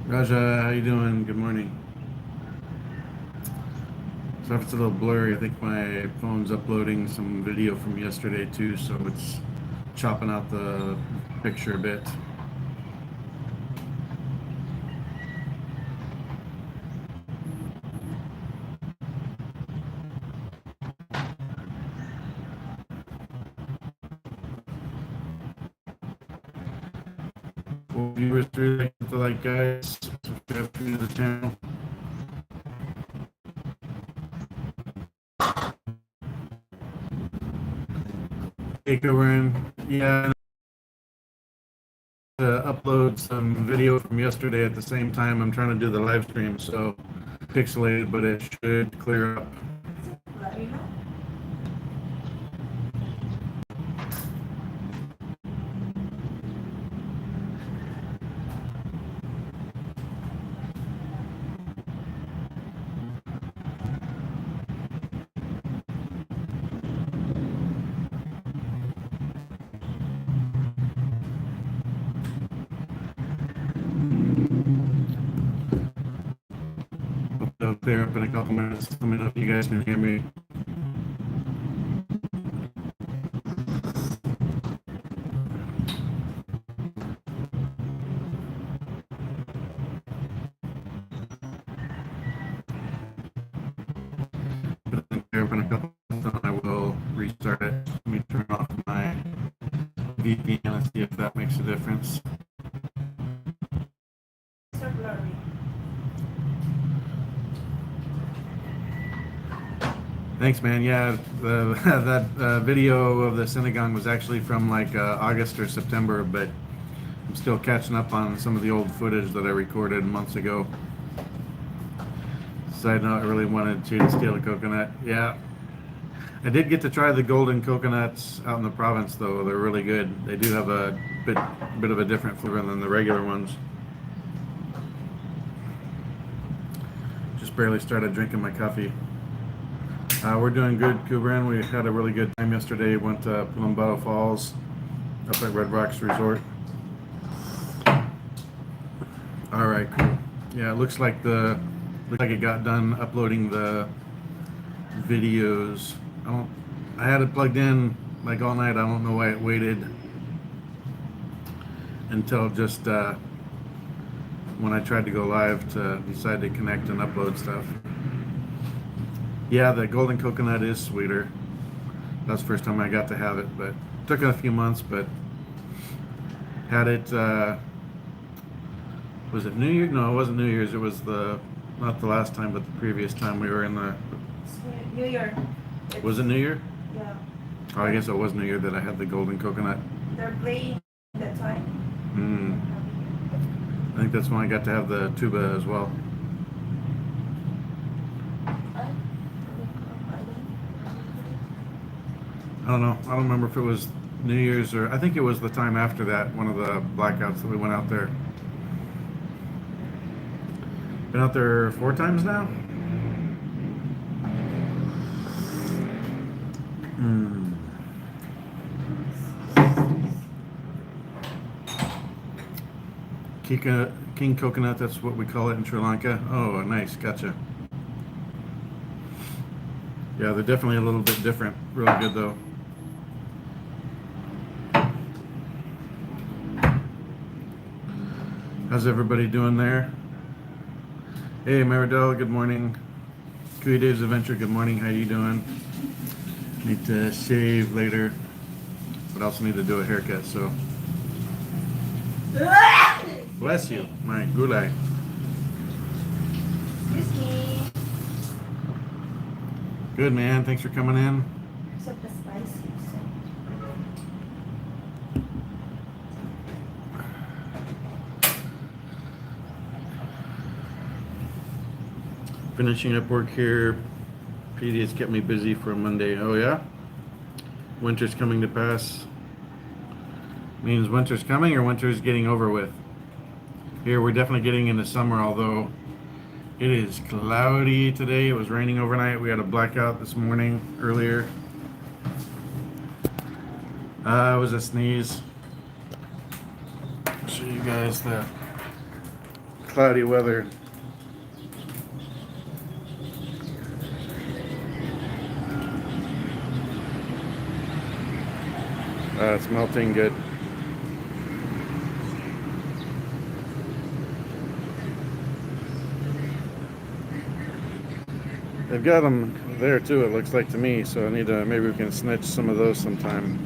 Raja, how you doing? Good morning. So if it's a little blurry, I think my phone's uploading some video from yesterday too, so it's chopping out the picture a bit. Well, viewers really like to like guys, subscribe to the channel. Take over and yeah, upload some video from yesterday at the same time. I'm trying to do the live stream, so pixelated, but it should clear up. Hope it'll clear up in a couple minutes. Let me know if you guys can hear me. In a couple minutes, I will restart it. Let me turn off my VPN and see if that makes a difference. So blurry. Thanks, man. Yeah, that video of the synagogue was actually from like August or September, but I'm still catching up on some of the old footage that I recorded months ago. Side note, I really wanted to steal a coconut. Yeah, I did get to try the golden coconuts out in the province, though. They're really good. They do have a bit of a different flavor than the regular ones. Just barely started drinking my coffee. We're doing good, Kubran. We had a really good time yesterday. Went to Palumbo Falls up at Red Rocks Resort. All right, cool. Yeah, it looks like it got done uploading the videos. I had it plugged in like all night. I don't know why it waited until just when I tried to go live to decide to connect and upload stuff. Yeah, the golden coconut is sweeter. That's the first time I got to have it, but it took a few months, but had it, was it New Year's? No, it wasn't New Year's. It was not the last time, but the previous time we were in the... New Year. Was it New Year? Yeah. Oh, I guess it was New Year that I had the golden coconut. They're playing that time. I think that's when I got to have the tuba as well. I don't know. I don't remember if it was New Year's or I think it was the time after that, one of the blackouts that we went out there. Been out there 4 times now? King coconut, that's what we call it in Sri Lanka. Oh, nice, gotcha. Yeah, they're definitely a little bit different. Really good though. How's everybody doing there? Hey, Maridel, good morning. Kuya Dave's Adventure, good morning. How you doing? Need to shave later, but also need to do a haircut, so. Bless you, my gulai. Good, man. Thanks for coming in. Except the spicy. Finishing up work here. PD has kept me busy for a Monday. Oh, yeah? Winter's coming to pass. Means winter's coming or winter's getting over with? Here, we're definitely getting into summer, although it is cloudy today. It was raining overnight. We had a blackout this morning, earlier. It was a sneeze. I'll show you guys the cloudy weather. It's melting good. They've got them there too, it looks like to me, so I need to, maybe we can snitch some of those sometime.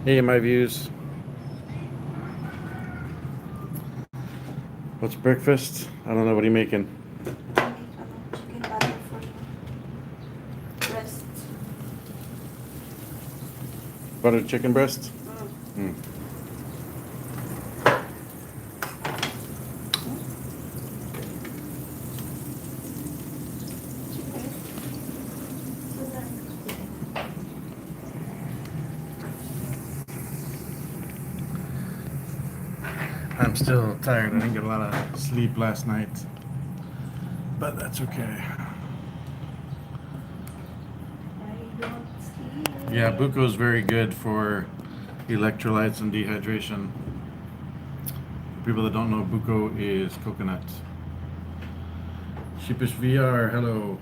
Hey, my views. What's breakfast? I don't know, what are you making? Chicken butter for you. Breast. Buttered chicken breast? Mm. I'm still tired. I didn't get a lot of sleep last night, but that's okay. I don't see. Yeah, buko is very good for electrolytes and dehydration. For people that don't know, buko is coconut. Sheepish VR, hello.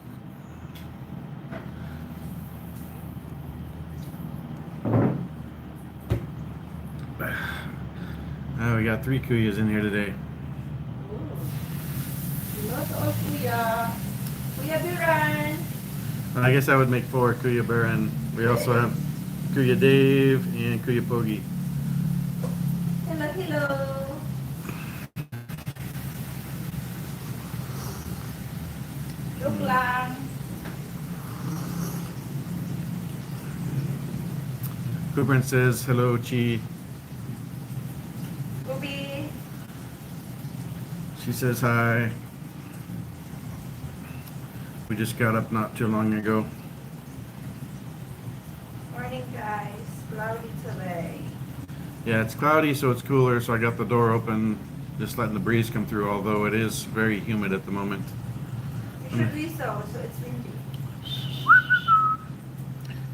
Oh, we got 3 kuyas in here today. Not all kuya. Kuya Biran. I guess I would make 4 Kuya Baran. We also have Kuya Dave and Kuya Pogi. Hello, hello. Joke lang. Cooper says hello, Chi. Ruby. She says hi. We just got up not too long ago. Morning, guys. Cloudy today. Yeah, it's cloudy, so it's cooler, so I got the door open, just letting the breeze come through, although it is very humid at the moment. It should be so it's windy.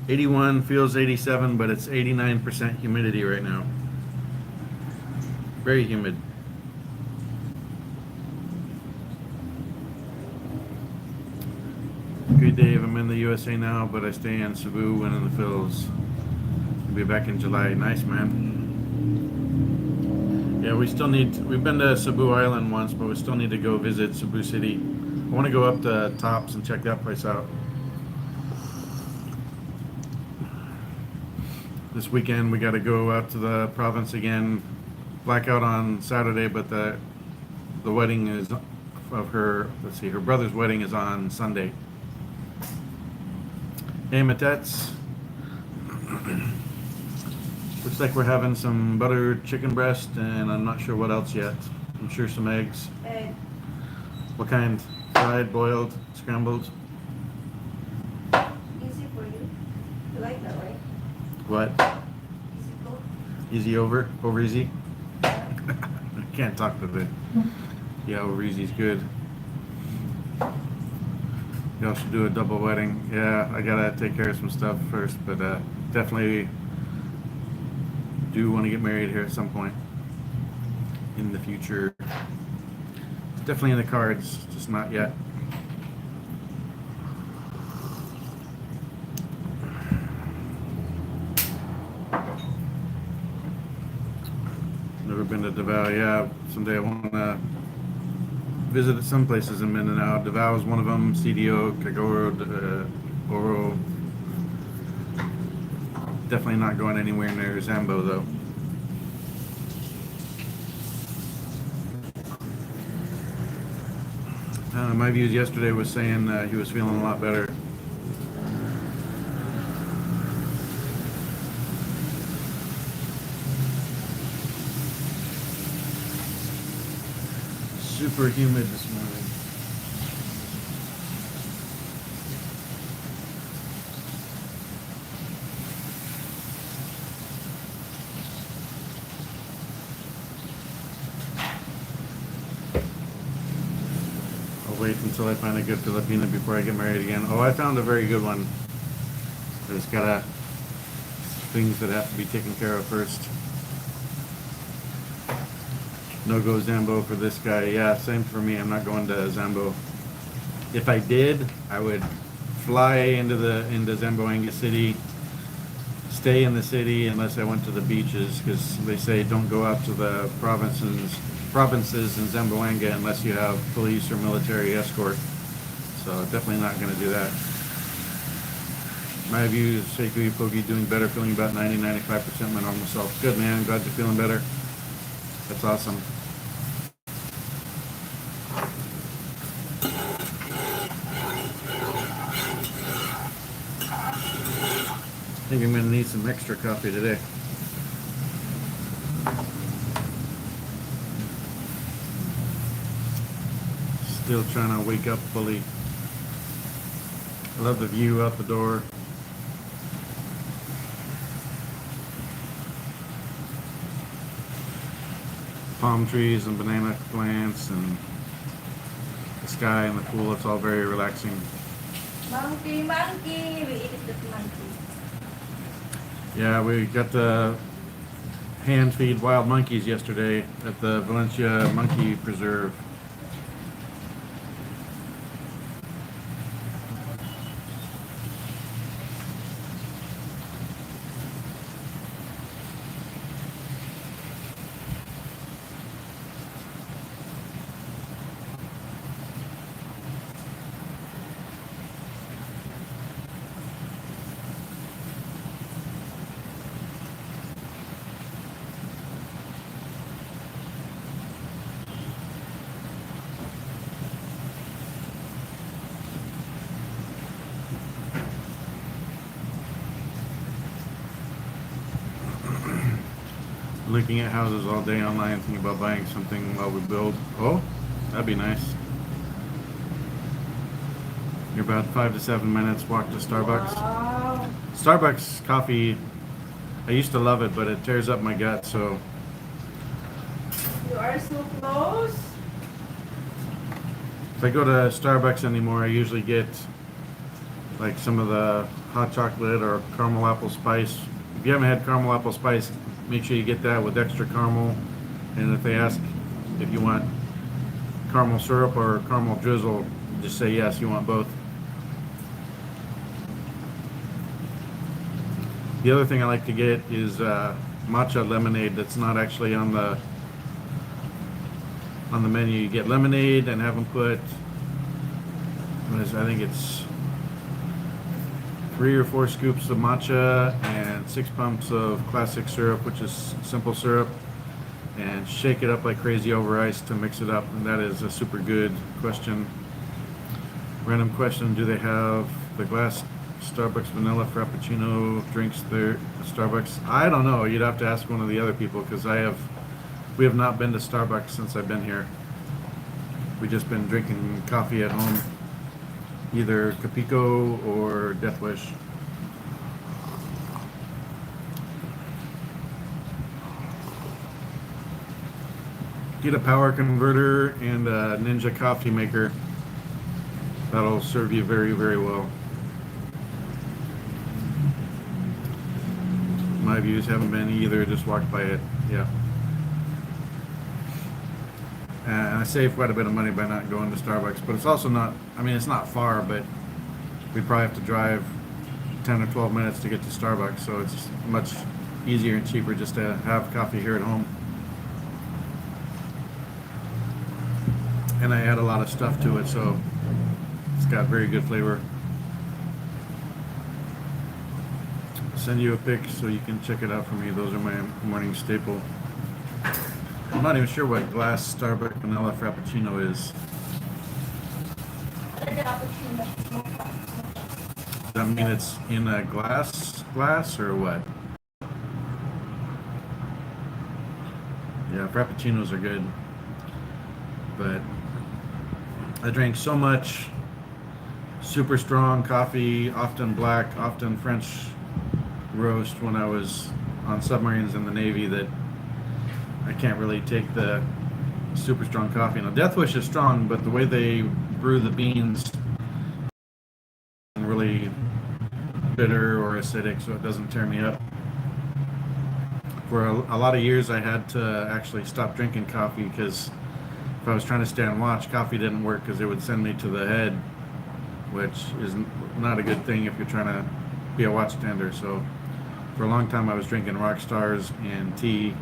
81 feels 87, but it's 89% humidity right now. Very humid. Good Dave, I'm in the USA now, but I stay in Cebu when in the Phils. I'll be back in July. Nice, man. Yeah, we've been to Cebu Island once, but we still need to go visit Cebu City. I want to go up to Tops and check that place out. This weekend we got to go out to the province again. Blackout on Saturday, but the wedding is of her. Let's see, her brother's wedding is on Sunday. Hey, Matets. Looks like we're having some buttered chicken breast, and I'm not sure what else yet. I'm sure some eggs. Egg. What kind? Fried, boiled, scrambled? Easy for you. You like that, right? What? Easy cook. Easy over? Over easy? I can't talk today. Yeah, over easy's good. Y'all should do a double wedding. Yeah, I gotta take care of some stuff first, but definitely do want to get married here at some point in the future. It's definitely in the cards, just not yet. Never been to Davao. Yeah, someday I want to visit some places in Mindanao. Davao is one of them. CDO, Cagoro, Oro. Definitely not going anywhere near Zambo though. My views yesterday was saying he was feeling a lot better. Super humid this morning. I'll wait until I find a good Filipina before I get married again. Oh, I found a very good one. There's gotta things that have to be taken care of first. No go Zambo for this guy. Yeah, same for me. I'm not going to Zambo. If I did, I would fly into Zamboanga City, stay in the city unless I went to the beaches, because they say don't go out to the provinces in Zamboanga unless you have police or military escort. So definitely not going to do that. My view is Kuya Pogi doing better, feeling about 90-95% my normal self. Good, man. Glad you're feeling better. That's awesome. I think I'm going to need some extra coffee today. Still trying to wake up fully. I love the view out the door. Palm trees and banana plants and the sky and the pool. It's all very relaxing. Monkey, monkey. We eat the monkey. Yeah, we got to hand feed wild monkeys yesterday at the Valencia Monkey Preserve. Looking at houses all day online, thinking about buying something while we build. Oh, that'd be nice. You're about 5 to 7 minutes walk to Starbucks. Wow. Starbucks coffee, I used to love it, but it tears up my gut, so You are so close. if I go to Starbucks anymore, I usually get like some of the hot chocolate or caramel apple spice. If you haven't had caramel apple spice, make sure you get that with extra caramel. And if they ask if you want caramel syrup or caramel drizzle, just say yes, you want both. The other thing I like to get is matcha lemonade that's not actually on the menu. You get lemonade and have them put, I think it's 3 or 4 scoops of matcha and 6 pumps of classic syrup, which is simple syrup, and shake it up like crazy over ice to mix it up. And that is a super good question. Random question: do they have the glass Starbucks vanilla frappuccino drinks there at Starbucks? I don't know. You'd have to ask one of the other people, because we have not been to Starbucks since I've been here. We've just been drinking coffee at home, either Capico or Death Wish. Get a power converter and a Ninja coffee maker. That'll serve you very, very well. My views haven't been either, just walked by it. Yeah. And I save quite a bit of money by not going to Starbucks, but it's also not, I mean, it's not far, but we probably have to drive 10 or 12 minutes to get to Starbucks, so it's much easier and cheaper just to have coffee here at home. And I add a lot of stuff to it, so it's got very good flavor. I'll send you a pic so you can check it out for me. Those are my morning staple. I'm not even sure what glass Starbucks vanilla frappuccino is. Does that mean it's in a glass or what? Yeah, frappuccinos are good, but I drank so much super strong coffee, often black, often French roast when I was on submarines in the Navy, that I can't really take the super strong coffee. Now, Death Wish is strong, but the way they brew the beans is really bitter or acidic, so it doesn't tear me up. For a lot of years, I had to actually stop drinking coffee because if I was trying to stay and watch, coffee didn't work because it would send me to the head, which is not a good thing if you're trying to be a watchstander. So for a long time, I was drinking rock stars and tea.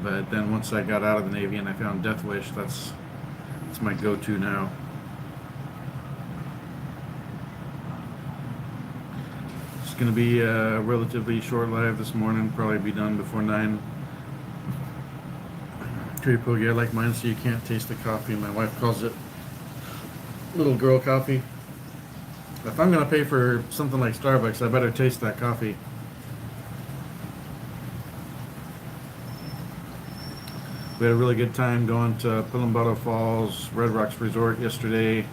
But then once I got out of the Navy and I found Death Wish, that's my go-to now. It's going to be a relatively short live this morning, probably be done before 9. Pogi, I like mine so you can't taste the coffee. My wife calls it little girl coffee. If I'm going to pay for something like Starbucks, I better taste that coffee. We had a really good time going to Pilambado Falls, Red Rocks Resort yesterday.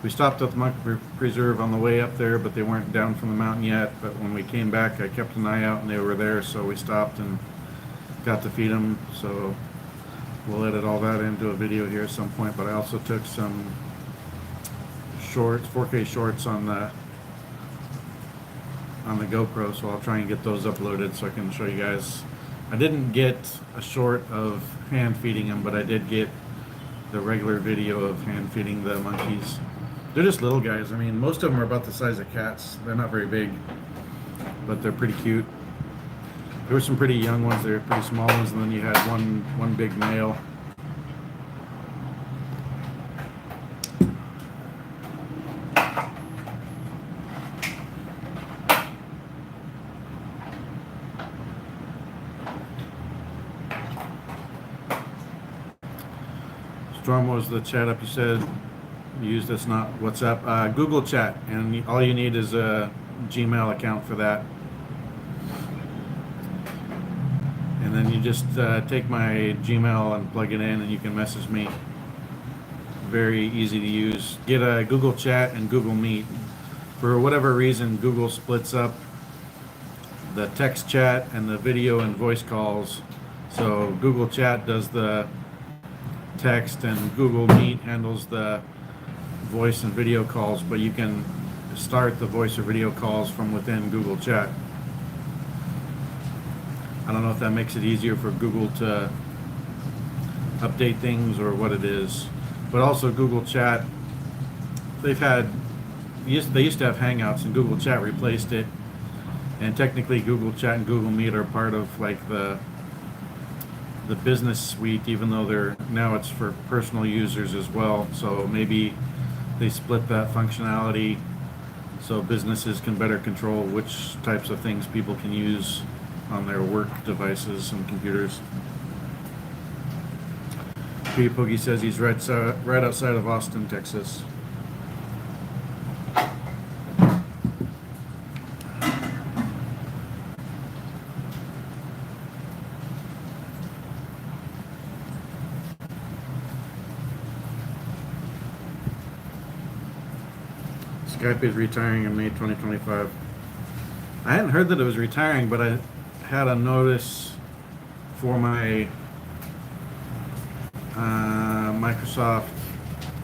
We stopped at the Monkey Preserve on the way up there, but they weren't down from the mountain yet. But when we came back, I kept an eye out and they were there, so we stopped and got to feed them. So we'll edit all that into a video here at some point. But I also took some shorts, 4K shorts on the GoPro, so I'll try and get those uploaded so I can show you guys. I didn't get a short of hand feeding them, but I did get the regular video of hand feeding the monkeys. They're just little guys. I mean, most of them are about the size of cats. They're not very big, but they're pretty cute. There were some pretty young ones, there were pretty small ones, and then you had one big male. Storm, was the chat up you said? Use this, not WhatsApp. Google Chat, and all you need is a Gmail account for that. And then you just take my Gmail and plug it in, and you can message me. Very easy to use. Get a Google Chat and Google Meet. For whatever reason, Google splits up the text chat and the video and voice calls. So Google Chat does the text and Google Meet handles the voice and video calls, but you can start the voice or video calls from within Google Chat. I don't know if that makes it easier for Google to update things or what it is, but also Google Chat, they used to have Hangouts and Google Chat replaced it, and technically Google Chat and Google Meet are part of like the business suite, even though now it's for personal users as well. So maybe they split that functionality so businesses can better control which types of things people can use on their work devices and computers. Poogie says he's right outside of Austin, Texas. Skype is retiring in May 2025. I hadn't heard that it was retiring, but I had a notice for my Microsoft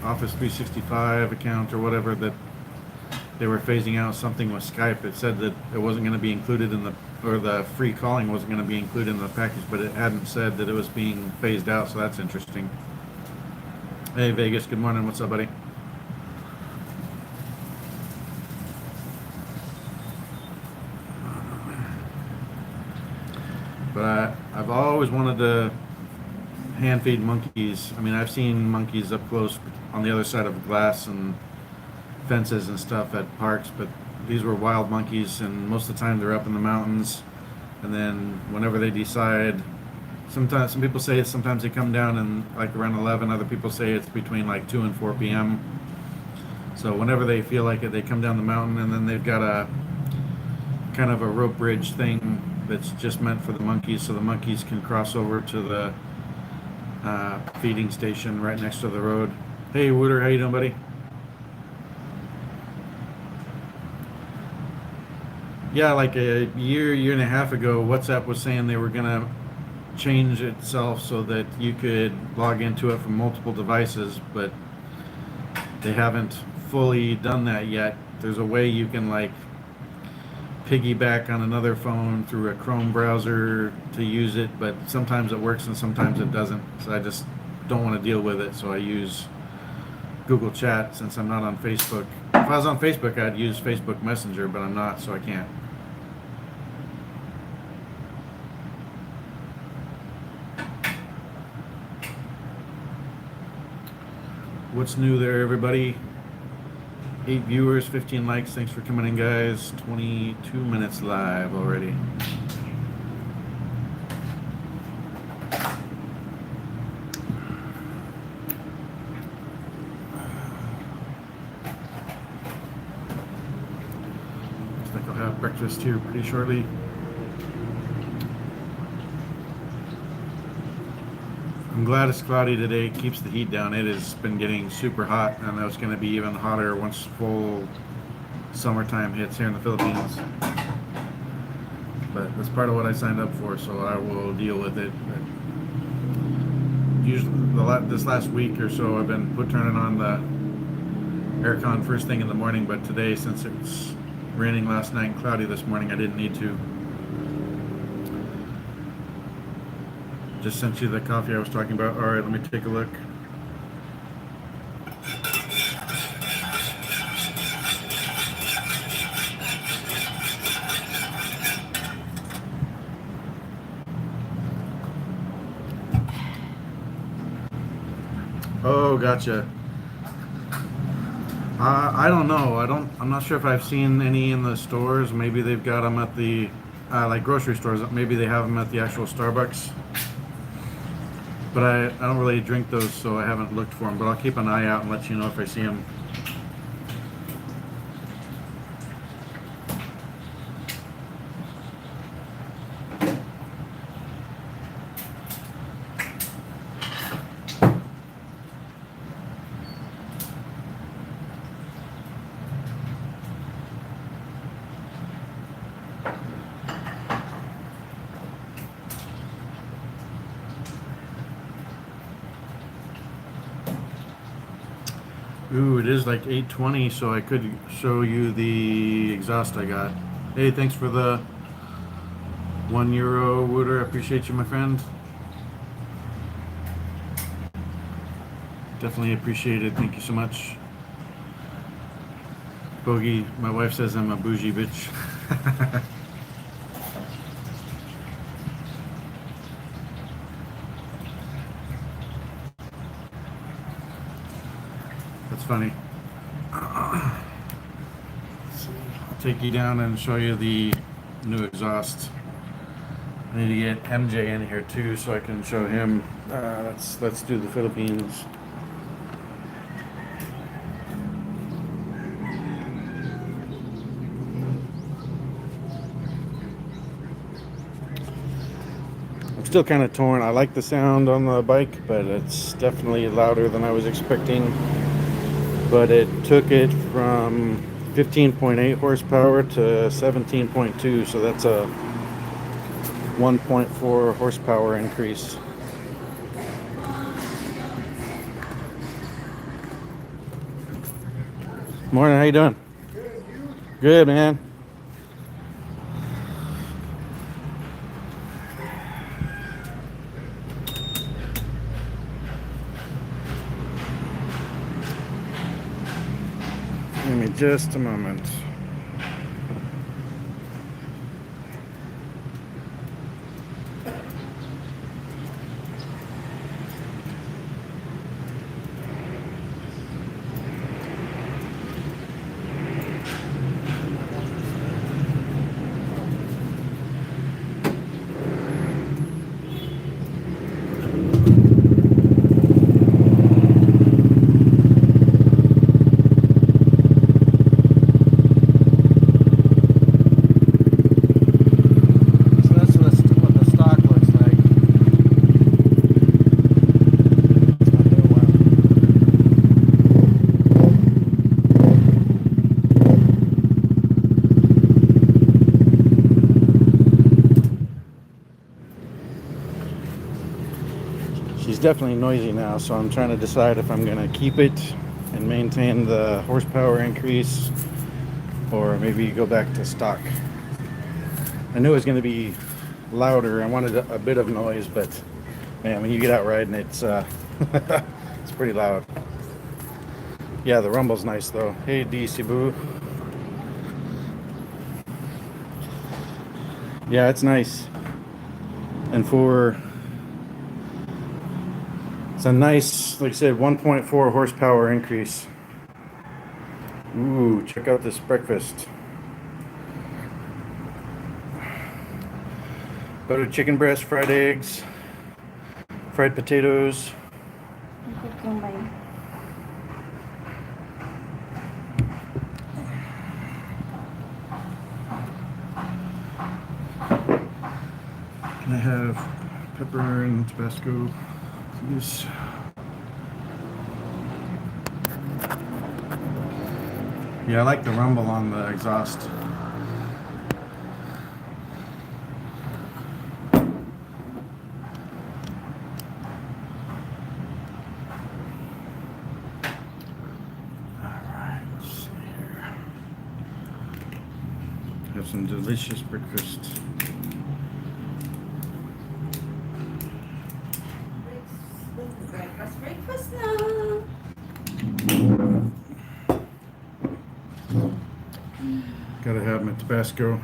Office 365 account or whatever that they were phasing out something with Skype. It said that it wasn't going to be included in the free calling wasn't going to be included in the package, but it hadn't said that it was being phased out, so that's interesting. Hey Vegas, good morning. What's up, buddy? But I've always wanted to hand feed monkeys. I mean, I've seen monkeys up close on the other side of glass and fences and stuff at parks, but these were wild monkeys, and most of the time they're up in the mountains. And then whenever they decide, sometimes some people say sometimes they come down and like around 11. Other people say it's between like 2 and 4 p.m. So whenever they feel like it, they come down the mountain, and then they've got a kind of a rope bridge thing that's just meant for the monkeys, so the monkeys can cross over to the feeding station right next to the road. Hey Wooder, how you doing, buddy? Yeah, like a year and a half ago, WhatsApp was saying they were gonna change itself so that you could log into it from multiple devices, but they haven't fully done that yet. There's a way you can like piggyback on another phone through a Chrome browser to use it, but sometimes it works and sometimes it doesn't. So I just don't want to deal with it. So I use Google Chat since I'm not on Facebook. If I was on Facebook, I'd use Facebook Messenger, but I'm not, so I can't. What's new there, everybody? 8 viewers, 15 likes. Thanks for coming in, guys. 22 minutes live already. Looks like I'll have breakfast here pretty shortly. I'm glad it's cloudy today. Keeps the heat down. It has been getting super hot, and it's going to be even hotter once full summertime hits here in the Philippines. But that's part of what I signed up for, so I will deal with it. But usually, this last week or so, I've been turning on the aircon first thing in the morning. But today, since it's raining last night and cloudy this morning, I didn't need to. Just sent you the coffee I was talking about. All right, let me take a look. Oh, gotcha. I don't know. I'm not sure if I've seen any in the stores. Maybe they've got them at the like grocery stores. Maybe they have them at the actual Starbucks. But I don't really drink those, so I haven't looked for them. But I'll keep an eye out and let you know if I see them. Ooh, it is like 8:20, so I could show you the exhaust I got. Hey, thanks for the €1, Wooter. I appreciate you, my friend. Definitely appreciate it. Thank you so much. Bogey, my wife says I'm a bougie bitch. That's funny. I'll take you down and show you the new exhaust. I need to get MJ in here too so I can show him. Let's do the Philippines. I'm still kind of torn. I like the sound on the bike, but it's definitely louder than I was expecting. But it took it from 15.8 horsepower to 17.2, so that's a 1.4 horsepower increase. Morning, how you doing? Good, you? Good, man. Give me just a moment. She's definitely noisy now, so I'm trying to decide if I'm going to keep it and maintain the horsepower increase or maybe go back to stock. I knew it was going to be louder. I wanted a bit of noise, but man, when you get out riding, it's it's pretty loud. Yeah, the rumble's nice though. Hey, DC Boo. Yeah, it's nice. And it's a nice, like I said, 1.4 horsepower increase. Ooh, check out this breakfast. Buttered chicken breast, fried eggs, fried potatoes. Cooking by. Can I have pepper and Tabasco, please? Yeah, I like the rumble on the exhaust. Alright, let's see here. Have some delicious breakfast. Breakfast na. Gotta have my Tabasco.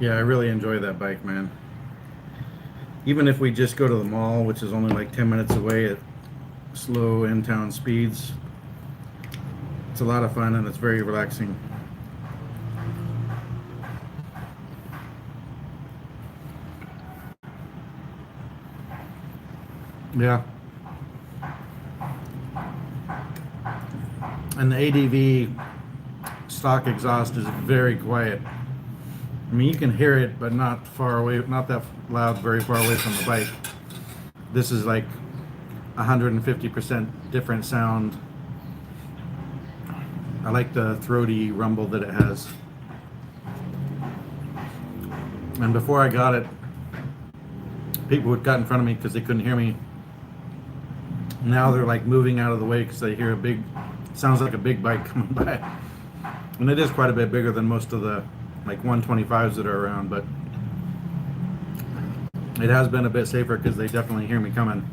Yeah, I really enjoy that bike, man. Even if we just go to the mall, which is only like 10 minutes away at slow in-town speeds, it's a lot of fun and it's very relaxing. Yeah. And the ADV stock exhaust is very quiet. I mean, you can hear it, but not far away, not that loud, very far away from the bike. This is like 150% different sound. I like the throaty rumble that it has. And before I got it, people would cut in front of me because they couldn't hear me. Now they're like moving out of the way because they hear sounds like a big bike coming by. And it is quite a bit bigger than most of the like 125s that are around, but it has been a bit safer because they definitely hear me coming.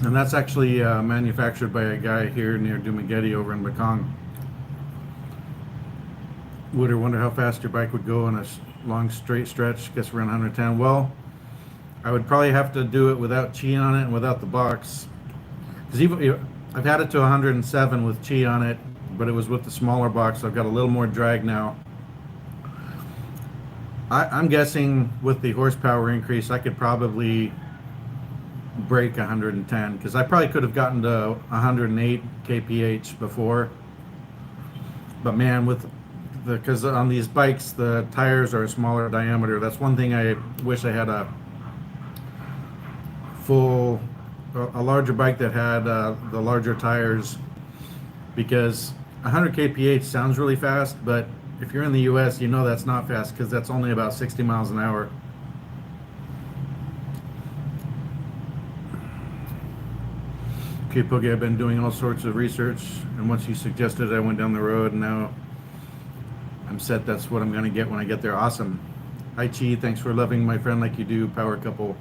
And that's actually manufactured by a guy here near Dumaguete over in Mekong. Would wonder how fast your bike would go on a long straight stretch. Guess around 110. Well, I would probably have to do it without chi on it and without the box. Because even I've had it to 107 with chi on it, but it was with the smaller box. So I've got a little more drag now. I'm guessing with the horsepower increase, I could probably break 110 because I probably could have gotten to 108 kph before. But man, because on these bikes the tires are a smaller diameter. That's one thing I wish I had a larger bike that had the larger tires, because 100 kph sounds really fast, but if you're in the US, you know that's not fast because that's only about 60 miles an hour. Okay, Poogie, I've been doing all sorts of research, and once you suggested it, I went down the road, and now I'm set. That's what I'm going to get when I get there. Awesome. Hi, Chi. Thanks for loving my friend like you do. Power couple.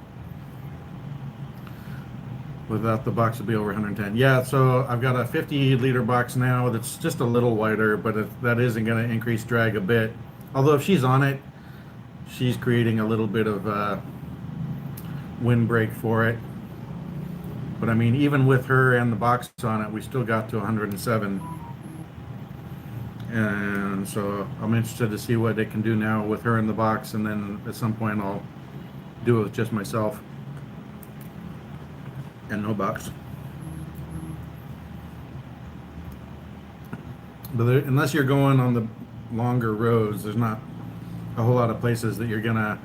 Without the box, it'll be over 110. Yeah, so I've got a 50-liter box now that's just a little wider, but that isn't going to increase drag a bit. Although if she's on it, she's creating a little bit of windbreak for it. But I mean, even with her and the box on it, we still got to 107. And so I'm interested to see what it can do now with her in the box, and then at some point I'll do it with just myself and no box. But unless you're going on the longer roads, there's not a whole lot of places that you're gonna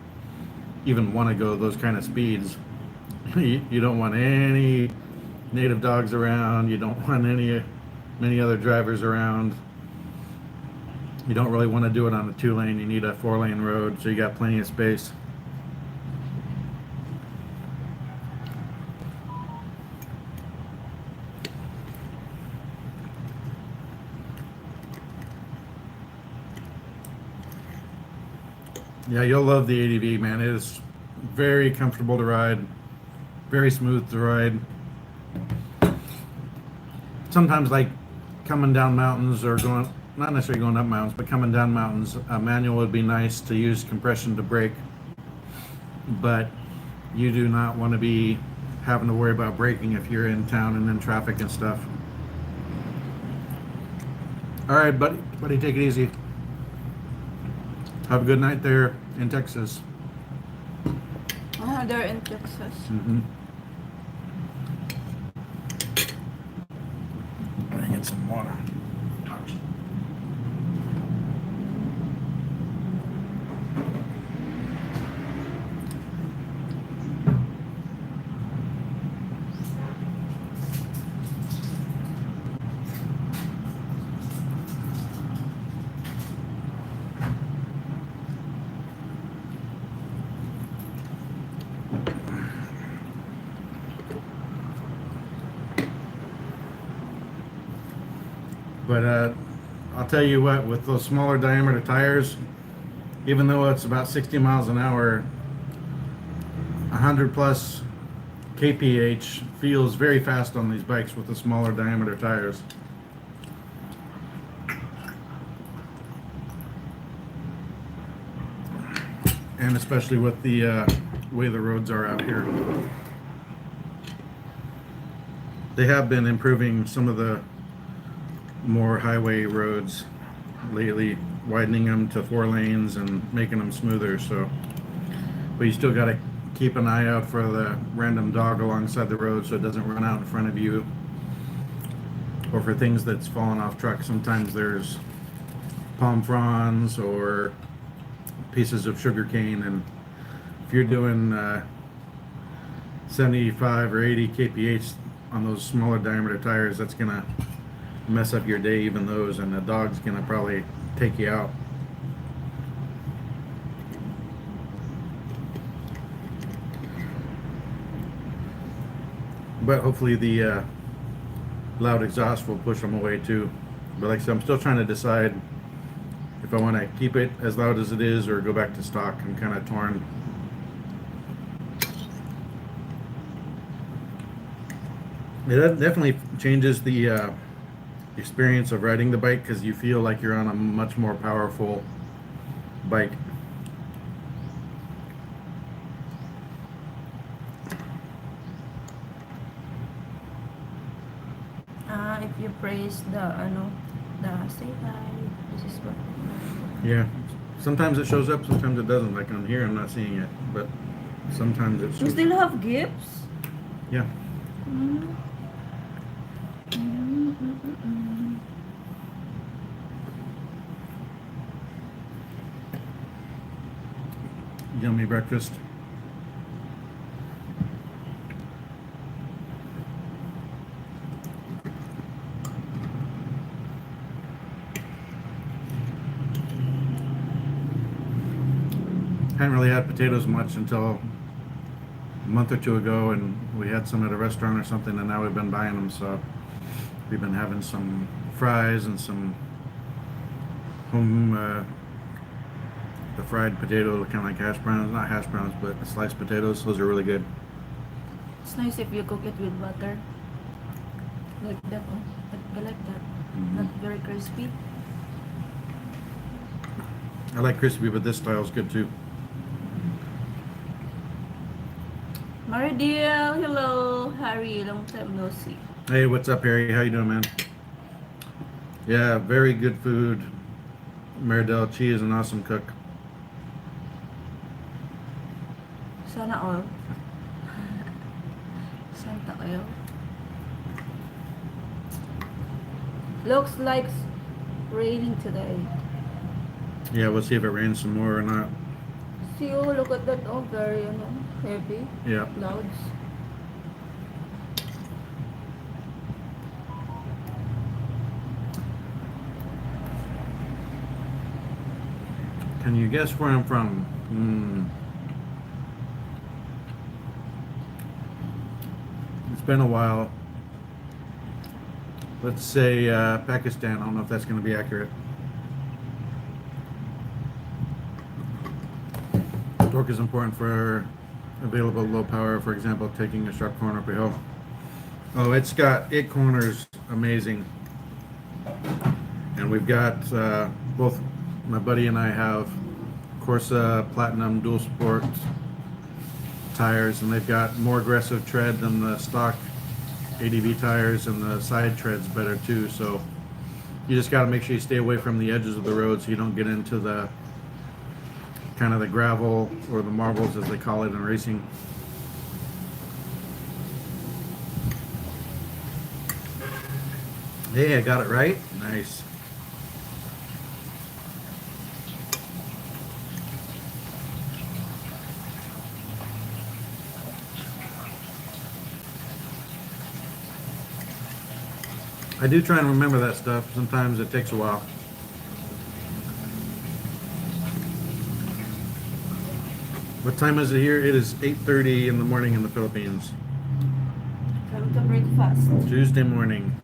even want to go those kind of speeds. You don't want any native dogs around. You don't want many other drivers around. You don't really want to do it on a 2-lane. You need a 4-lane road, so you got plenty of space. Yeah, you'll love the ADV, man. It is very comfortable to ride, very smooth to ride. Sometimes, like coming down mountains or going, not necessarily going up mountains, but coming down mountains, a manual would be nice to use compression to brake. But you do not want to be having to worry about braking if you're in town and in traffic and stuff. All right, buddy, take it easy. Have a good night there in Texas. They're in Texas. Mm-hmm. I get some water. But I'll tell you what, with those smaller diameter tires, even though it's about 60 miles an hour, 100 plus kph feels very fast on these bikes with the smaller diameter tires. And especially with the way the roads are out here. They have been improving some of the more highway roads lately, widening them to 4 lanes and making them smoother. So, but you still got to keep an eye out for the random dog alongside the road so it doesn't run out in front of you, or for things that's fallen off trucks. Sometimes there's palm fronds or pieces of sugar cane, and if you're doing 75 or 80 kph on those smaller diameter tires, that's gonna mess up your day, even those, and the dog's gonna probably take you out. But hopefully the loud exhaust will push them away too. But like I said, I'm still trying to decide if I want to keep it as loud as it is or go back to stock. I'm kind of torn. It definitely changes the experience of riding the bike, because you feel like you're on a much more powerful bike. If you praise the say hi, this is what. Yeah, sometimes it shows up, sometimes it doesn't. Like on here, I'm not seeing it, but sometimes it You shows. still have gifts? Yeah. Yummy breakfast. Hadn't really had potatoes much until a month or two ago, and we had some at a restaurant or something, and now we've been buying them. So we've been having some fries and some home the fried potato, kind of like hash browns, not hash browns, but sliced potatoes. Those are really good. It's nice if you cook it with butter. Like that. I like that. Not very crispy. I like crispy, but this style is good too. Maridiel, hello. Harry, long time no see. Hey, what's up, Harry? How you doing, man? Yeah, very good food. Maridel, she is an awesome cook. Sana all. Santa oil. Looks like raining today. Yeah, we'll see if it rains some more or not. See, oh, look at that. Oh, very, heavy Yeah. clouds. Can you guess where I'm from? It's been a while. Let's say Pakistan. I don't know if that's going to be accurate. Torque is important for available low power. For example, taking a sharp corner up a hill. Oh, it corners amazing. And we've got both my buddy and I have Corsa Platinum Dual Sport tires, and they've got more aggressive tread than the stock ADV tires, and the side tread's better too. So you just got to make sure you stay away from the edges of the road so you don't get into the kind of the gravel or the marbles as they call it in racing. Hey, I got it right. Nice. I do try and remember that stuff. Sometimes it takes a while. What time is it here? It is 8:30 in the morning in the Philippines. Come to breakfast. Tuesday morning.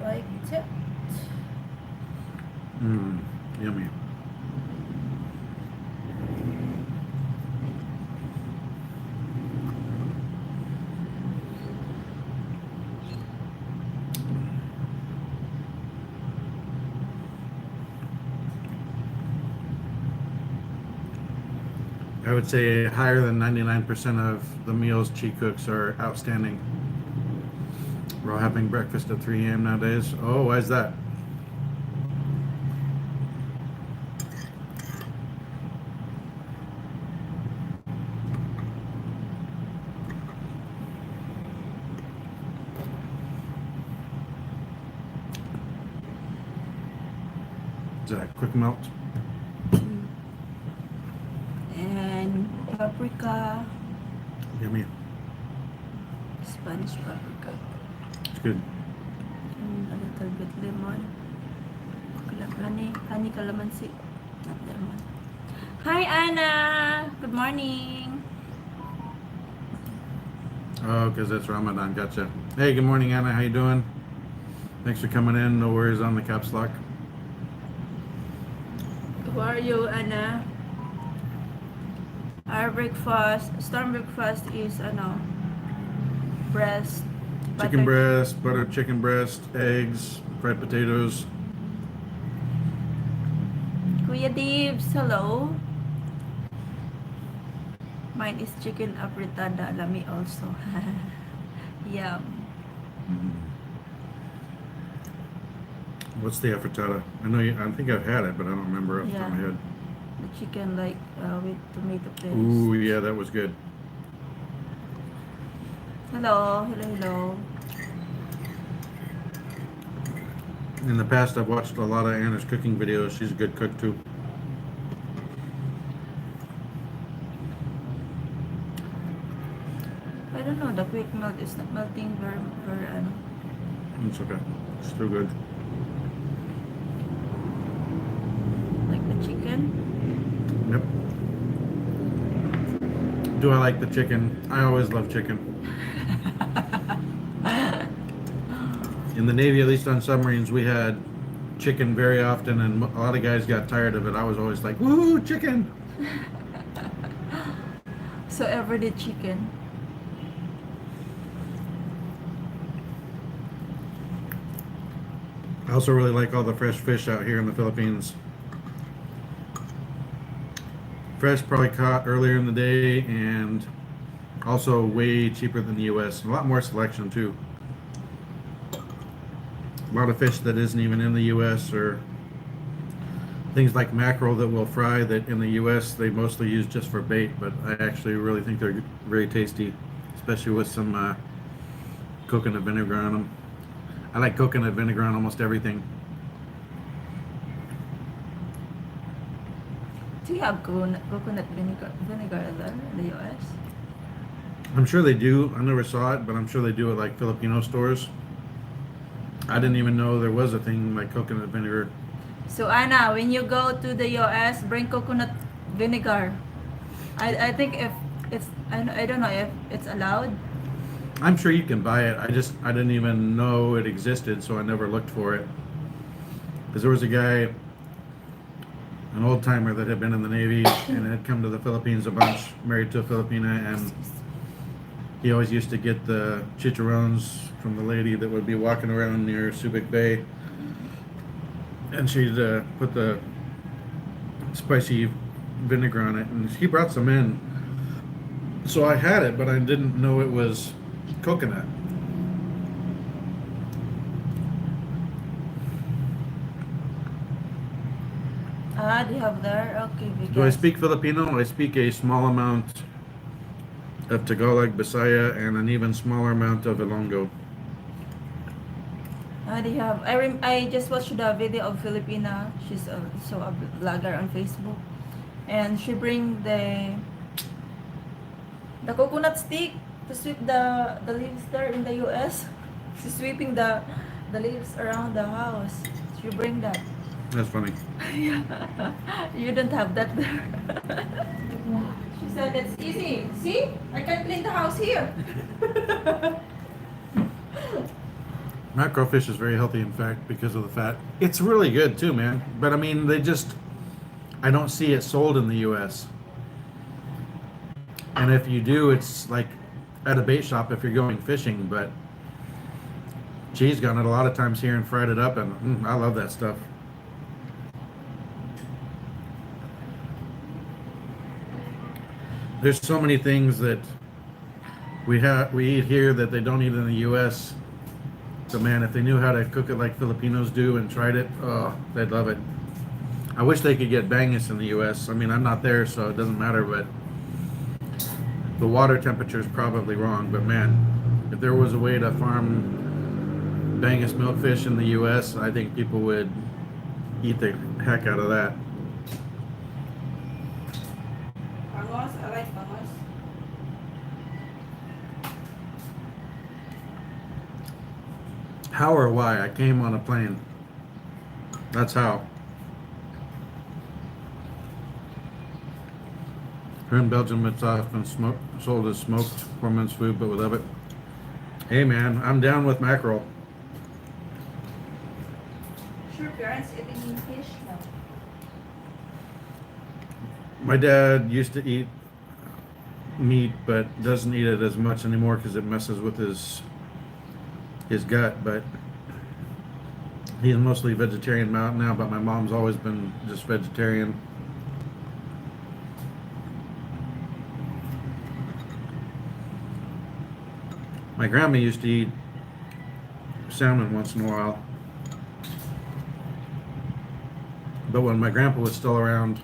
Like it. Yummy. I would say higher than 99% of the meals she cooks are outstanding. We're all having breakfast at 3 a.m. nowadays. Oh, why is that? Is that quick melt? And paprika. Yummy. Spanish paprika. It's good. And a little bit lemon. Honey calamansi. Not lemon. Hi, Anna. Good morning. Oh, because it's Ramadan. Gotcha. Hey, good morning, Anna. How you doing? Thanks for coming in. No worries on the caps lock. Who are you, Anna? Our breakfast, storm breakfast is breast, Chicken breast, buttered chicken breast, eggs, fried potatoes. Kuya Dibs, hello. Mine is chicken apretada. Lami also. Yum. What's the afrittata? I think I've had it, but I don't remember off the top of my head. The chicken with tomato paste. Ooh, yeah, that was good. Hello. In the past, I've watched a lot of Anna's cooking videos. She's a good cook too. I don't know, the quick melt is not melting very. It's okay. It's still good. Like the chicken. Yep. Do I like the chicken? I always love chicken. In the Navy, at least on submarines, we had chicken very often, and a lot of guys got tired of it. I was always like, woo, chicken! So everyday chicken. I also really like all the fresh fish out here in the Philippines. Fresh, probably caught earlier in the day, and also way cheaper than the US. A lot more selection too. A lot of fish that isn't even in the US, or things like mackerel that we'll fry that in the US they mostly use just for bait, but I actually really think they're very tasty, especially with some coconut vinegar on them. I like coconut vinegar on almost everything. Do you have coconut vinegar there in the US? I'm sure they do. I never saw it, but I'm sure they do at like Filipino stores. I didn't even know there was a thing like coconut vinegar. So Anna, when you go to the US, bring coconut vinegar. I think if it's I don't know if it's allowed. I'm sure you can buy it. I didn't even know it existed, so I never looked for it. Because there was a guy, an old timer that had been in the Navy and had come to the Philippines a bunch, married to a Filipina, and he always used to get the chicharrones from the lady that would be walking around near Subic Bay, and she'd put the spicy vinegar on it, and he brought some in. So I had it, but I didn't know it was coconut. Ah, do you have there? Okay, Do I because speak Filipino? I speak a small amount of Tagalog, Bisaya, and an even smaller amount of Ilonggo. ah, do you have? I just watched the video of Filipina. She's a vlogger on Facebook, and she bring the coconut stick to sweep the leaves there in the US. She's sweeping the leaves around the house. She bring that. That's funny. Yeah. You don't have that there. She said it's easy. See? I can clean the house here. Mackerel fish is very healthy, in fact, because of the fat. It's really good too, man. But I mean, I don't see it sold in the US. And if you do, it's like at a bait shop if you're going fishing. But G's gotten it a lot of times here and fried it up, and I love that stuff. There's so many things that we eat here that they don't eat in the U.S. So man, if they knew how to cook it like Filipinos do and tried it, oh, they'd love it. I wish they could get bangus in the U.S. I mean, I'm not there, so it doesn't matter, but the water temperature is probably wrong. But man, if there was a way to farm bangus milkfish in the U.S., I think people would eat the heck out of that. Bangos, I like bangos. How or why? I came on a plane. That's how. Here in Belgium, it's often sold as smoked poor man's food, but we love it. Hey man, I'm down with mackerel. Sure, parents eating fish now. My dad used to eat meat, but doesn't eat it as much anymore because it messes with his gut. But he's mostly vegetarian now. But my mom's always been just vegetarian. My grandma used to eat salmon once in a while. But when my grandpa was still around,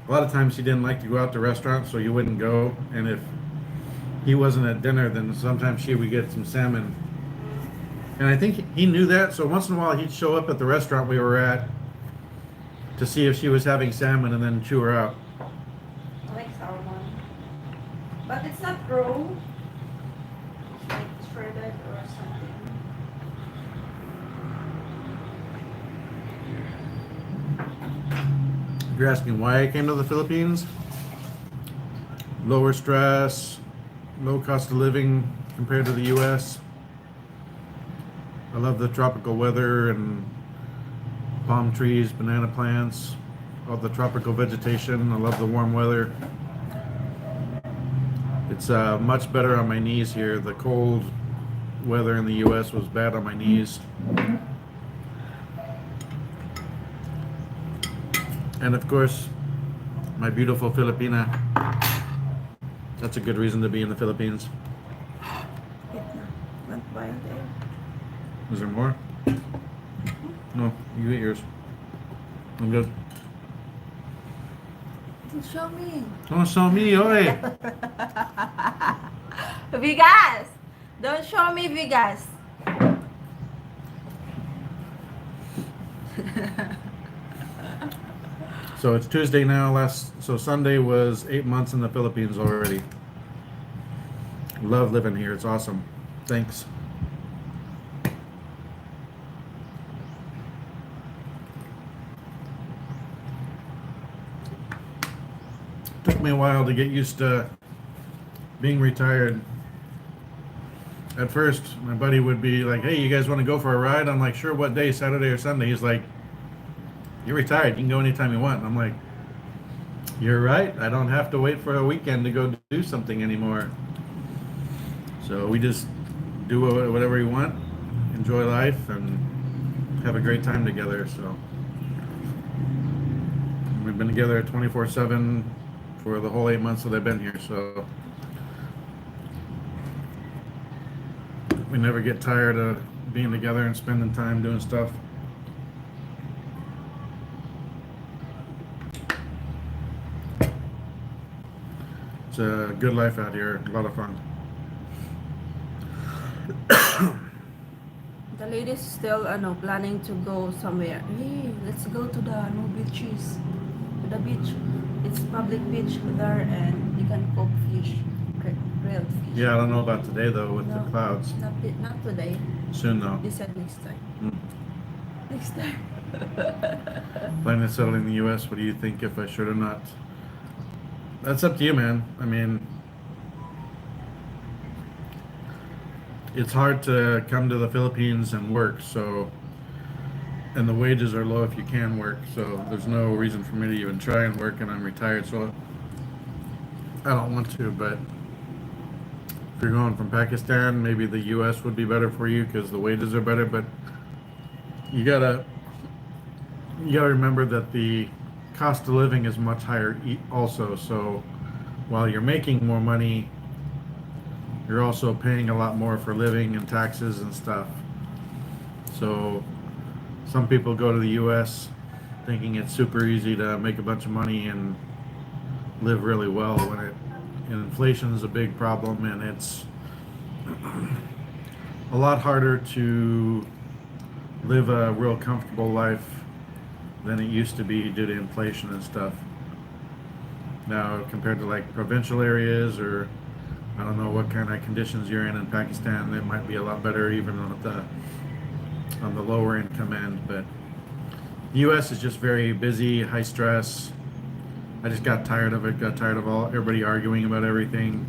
a lot of times he didn't like to go out to restaurants, so you wouldn't go. And if he wasn't at dinner, then sometimes she would get some salmon. And I think he knew that, so once in a while he'd show up at the restaurant we were at to see if she was having salmon and then chew her out. I like salmon. But it's not raw. It's like shredded or something. If you're asking why I came to the Philippines, lower stress, low cost of living compared to the US. I love the tropical weather and palm trees, banana plants, all the tropical vegetation. I love the warm weather. It's much better on my knees here. The cold weather in the US was bad on my knees. And of course, my beautiful Filipina. That's a good reason to be in the Philippines. Not by there. Is there more? No, you eat yours. I'm good. Show me. Don't show me, oi! Vegas! Don't show me Vegas. So it's Tuesday now. So Sunday was 8 months in the Philippines already. Love living here. It's awesome. Thanks. Took me a while to get used to being retired. At first, my buddy would be like, "Hey, you guys want to go for a ride?" I'm like, "Sure, what day? Saturday or Sunday?" He's like, "You're retired. You can go anytime you want." And I'm like, "You're right. I don't have to wait for a weekend to go do something anymore." So we just do whatever we want, enjoy life, and have a great time together. So we've been together 24/7 for the whole 8 months that I've been here. So we never get tired of being together and spending time doing stuff. It's a good life out here, a lot of fun. The ladies still planning to go somewhere. Hey, let's go to the no beaches. To the beach. It's public beach there and you can cook fish. Grilled fish. Yeah, I don't know about today though with the clouds. Not today. Soon though. They said next time. Next time. Planning to settle in the U.S. What do you think if I should or not? That's up to you, man. I mean, it's hard to come to the Philippines and work, so, and the wages are low if you can work, so there's no reason for me to even try and work, and I'm retired, so I don't want to. But if you're going from Pakistan, maybe the U.S. would be better for you because the wages are better, but you gotta remember that the cost of living is much higher also, so while you're making more money, you're also paying a lot more for living and taxes and stuff. So some people go to the US thinking it's super easy to make a bunch of money and live really well when inflation is a big problem, and it's a lot harder to live a real comfortable life than it used to be due to inflation and stuff. Now, compared to like provincial areas, or I don't know what kind of conditions you're in Pakistan, it might be a lot better even on the lower income end. But the U.S. is just very busy, high stress. I just got tired of it. Got tired of everybody arguing about everything.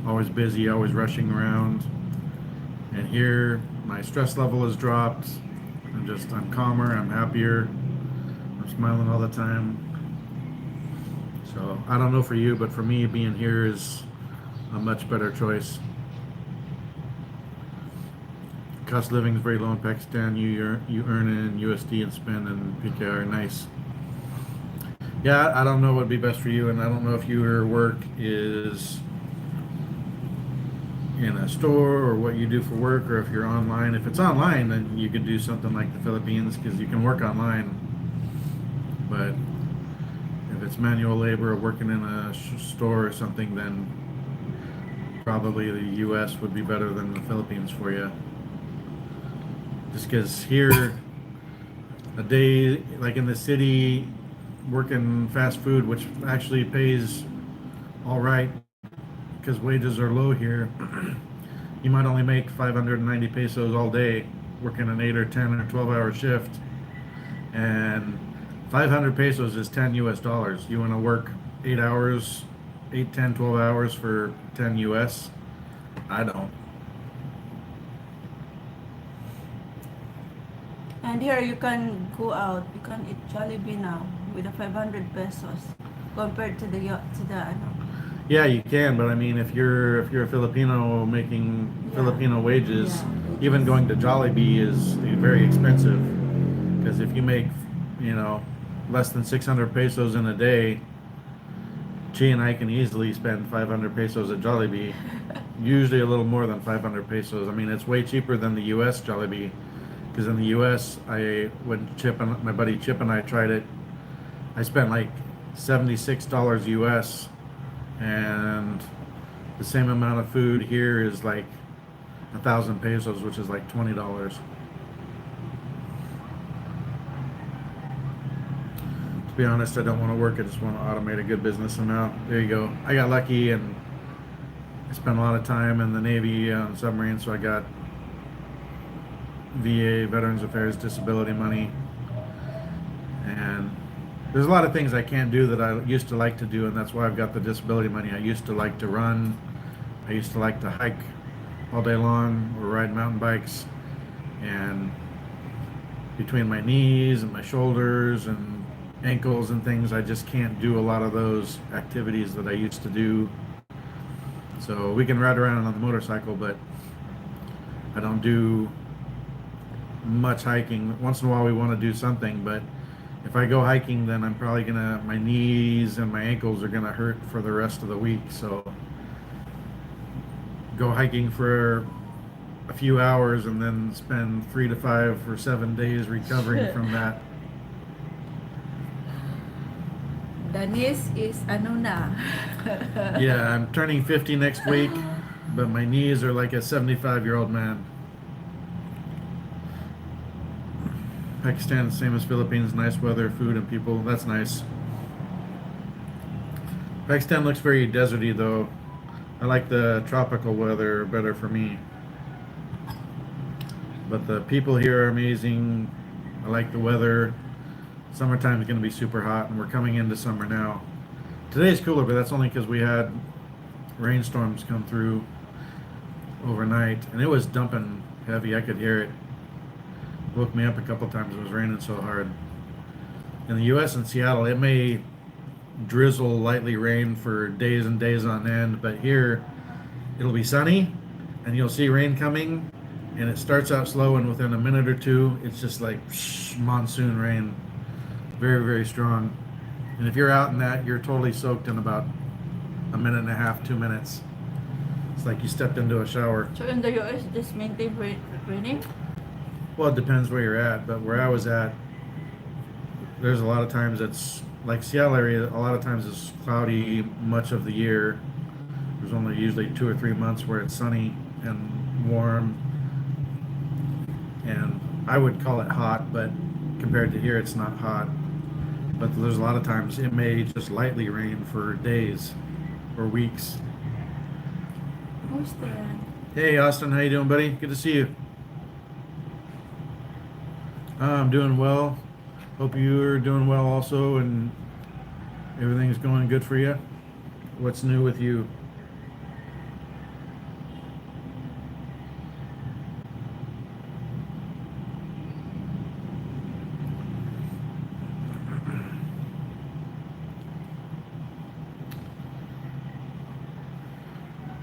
Always busy, always rushing around. And here, my stress level has dropped. I'm calmer. I'm happier. I'm smiling all the time. So I don't know for you, but for me, being here is a much better choice. Cost of living is very low in Pakistan. You earn in USD and spend in PKR. Nice. Yeah, I don't know what would be best for you, and I don't know if your work is in a store or what you do for work, or if you're online. If it's online, then you could do something like the Philippines because you can work online. But if it's manual labor or working in a store or something, then probably the U.S. would be better than the Philippines for you. Just because here, a day like in the city, working fast food, which actually pays all right because wages are low here, you might only make 590 pesos all day working an 8 or 10 or 12-hour shift, and 500 pesos is 10 US dollars. You want to work 8 hours, 8, 10, 12 hours for 10 US? I don't. And here you can go out. You can eat Jollibee now with the 500 pesos compared to the Yeah, you can, but I mean, if you're a Filipino making Filipino wages, even going to Jollibee is very expensive. Because if you make, less than 600 pesos in a day, Chi and I can easily spend 500 pesos at Jollibee. Usually a little more than 500 pesos. I mean, it's way cheaper than the U.S. Jollibee. Because in the U.S., when my buddy Chip and I tried it, I spent like $76 U.S. and the same amount of food here is like 1,000 pesos, which is like $20. To be honest, I don't want to work. I just want to automate a good business. And now, there you go. I got lucky and I spent a lot of time in the Navy on submarines, so I got VA, Veterans Affairs Disability money. And there's a lot of things I can't do that I used to like to do, and that's why I've got the disability money. I used to like to run. I used to like to hike all day long or ride mountain bikes. And between my knees and my shoulders and ankles and things, I just can't do a lot of those activities that I used to do. So we can ride around on the motorcycle, but I don't do much hiking. Once in a while we want to do something, but if I go hiking, then I'm probably gonna, my knees and my ankles are gonna hurt for the rest of the week. So go hiking for a few hours and then spend 3 to 5 or 7 days recovering from that. Danis is ano na. Yeah, I'm turning 50 next week, but my knees are like a 75-year-old man. Pakistan, same as Philippines, nice weather, food, and people. That's nice. Pakistan looks very deserty though. I like the tropical weather better for me. But the people here are amazing. I like the weather. Summertime is going to be super hot, and we're coming into summer now. Today's cooler, but that's only because we had rainstorms come through overnight, and it was dumping heavy. I could hear it. Woke me up a couple times. It was raining so hard. In the U.S. and Seattle, it may drizzle, lightly rain for days and days on end, but here it'll be sunny, and you'll see rain coming, and it starts out slow, and within a minute or two, it's just like monsoon rain. Very, very strong. And if you're out in that, you're totally soaked in about a minute and a half, 2 minutes. It's like you stepped into a shower. So in the US, just maintain raining? Well, it depends where you're at, but where I was at, there's a lot of times it's like Seattle area, a lot of times it's cloudy much of the year. There's only usually 2 or 3 months where it's sunny and warm. And I would call it hot, but compared to here, it's not hot. But there's a lot of times it may just lightly rain for days or weeks. Who's there? Hey, Austin, how you doing, buddy? Good to see you. I'm doing well. Hope you're doing well also, and everything's going good for you. What's new with you?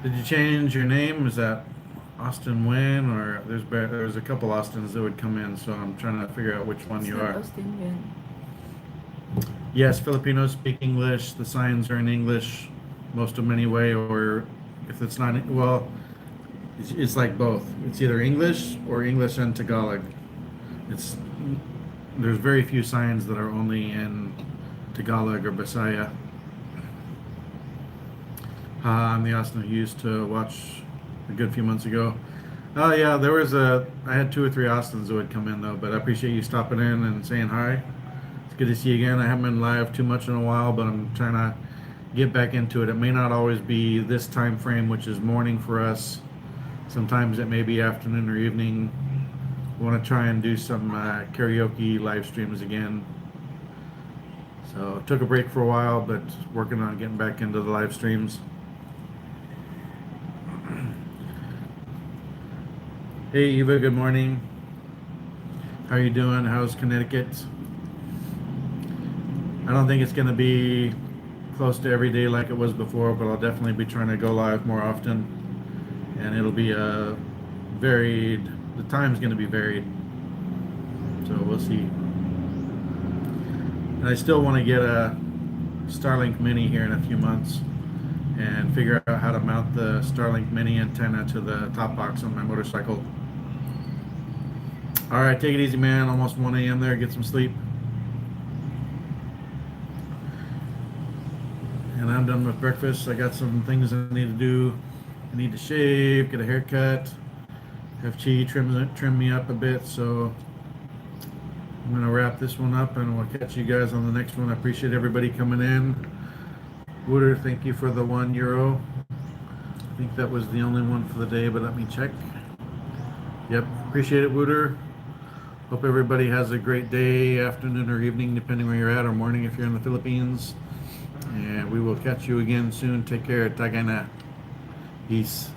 Did you change your name? Is that Austin Wynn, or there's a couple Austins that would come in, so I'm trying to figure out which one It's you not are. Austin Wynn. Yes, Filipinos speak English. The signs are in English, most of them anyway. Or if it's not, well, it's like both. It's either English or English and Tagalog. There's very few signs that are only in Tagalog or Bisaya. I'm the Austin who used to watch a good few months ago. Oh yeah, I had 2 or 3 Austins that would come in though, but I appreciate you stopping in and saying hi. It's good to see you again. I haven't been live too much in a while, but I'm trying to get back into it. It may not always be this time frame, which is morning for us. Sometimes it may be afternoon or evening. I want to try and do some karaoke live streams again. So took a break for a while, but working on getting back into the live streams. Hey Eva, good morning. How are you doing? How's Connecticut? I don't think it's going to be close to every day like it was before, but I'll definitely be trying to go live more often. And it'll be varied, the time's going to be varied. So we'll see. And I still want to get a Starlink Mini here in a few months and figure out how to mount the Starlink Mini antenna to the top box on my motorcycle. All right, take it easy, man. Almost 1 a.m. there. Get some sleep. And I'm done with breakfast. I got some things I need to do. I need to shave, get a haircut, have Chi trim me up a bit. So I'm going to wrap this one up and we'll catch you guys on the next one. I appreciate everybody coming in. Wooder, thank you for the €1. I think that was the only one for the day, but let me check. Yep, appreciate it, Wooder. Hope everybody has a great day, afternoon, or evening, depending where you're at, or morning if you're in the Philippines. And we will catch you again soon. Take care. Tagay na. Peace.